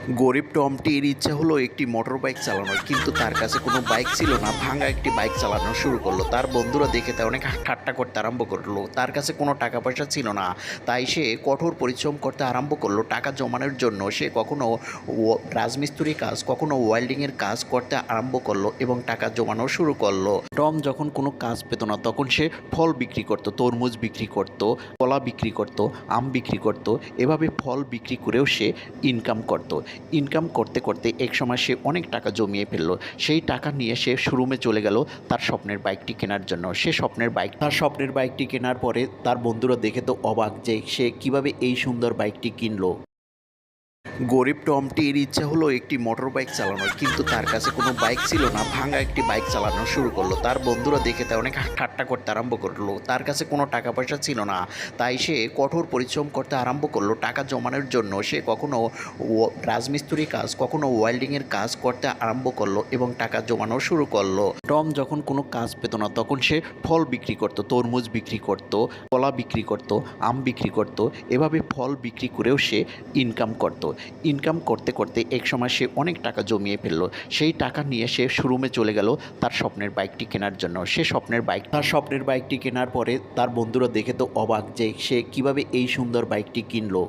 গরিব টমটির ইচ্ছা হলো একটি মোটর বাইক চালানোর, কিন্তু তার কাছে কোনো বাইক ছিল না। ভাঙা একটি বাইক চালানো শুরু করলো। তার বন্ধুরা দেখে তা অনেক ঠাট্টা করতে আরম্ভ করলো। তার কাছে কোনো টাকা পয়সা ছিল না, তাই সে কঠোর পরিশ্রম করতে আরম্ভ করলো টাকা জমানোর জন্য। সে কখনো রাজমিস্ত্রি কাজ, কখনো ওয়েল্ডিংয়ের কাজ করতে আরম্ভ করলো এবং টাকা জমানো শুরু করলো। টম যখন কোনো কাজ পেত না, তখন সে ফল বিক্রি করত, তরমুজ বিক্রি করত, কলা বিক্রি করত, আম বিক্রি করত। এভাবে ফল বিক্রি করেও সে ইনকাম করত। ইনকাম করতে করতে এক সময় সে অনেক টাকা জমিয়ে ফেললো। সেই টাকা নিয়ে সে শোরুমে চলে গেল তার স্বপ্নের বাইকটি কেনার জন্য। তার স্বপ্নের বাইকটি কেনার পরে তার বন্ধুরা দেখে তো অবাক যে সে কিভাবে এই সুন্দর বাইকটি কিনলো। গরিব টমটির ইচ্ছা হলো একটি মোটর বাইক চালানোর, কিন্তু তার কাছে কোনো বাইক ছিল না। ভাঙা একটি বাইক চালানো শুরু করলো। তার বন্ধুরা দেখে তা অনেক ঠাট্টা করতে আরম্ভ করলো। তার কাছে কোনো টাকা পয়সা ছিল না, তাই সে কঠোর পরিশ্রম করতে আরম্ভ করলো টাকা জমানোর জন্য। সে কখনো রাজমিস্ত্রি কাজ, কখনো ওয়েল্ডিংয়ের কাজ করতে আরম্ভ করলো এবং টাকা জমানো শুরু করলো। টম যখন কোনো কাজ পেত না, তখন সে ফল বিক্রি করত, তরমুজ বিক্রি করত, কলা বিক্রি করত, আম বিক্রি করত। এভাবে ফল বিক্রি করেও সে ইনকাম করত। ইনকাম করতে করতে এক সময় সে অনেক টাকা জমিয়ে ফেললো। সেই টাকা নিয়ে সে শোরুমে চলে গেল তার স্বপ্নের বাইকটি কেনার জন্য। তার স্বপ্নের বাইকটি কেনার পরে তার বন্ধুরা দেখে তো অবাক যে সে কিভাবে এই সুন্দর বাইকটি কিনলো।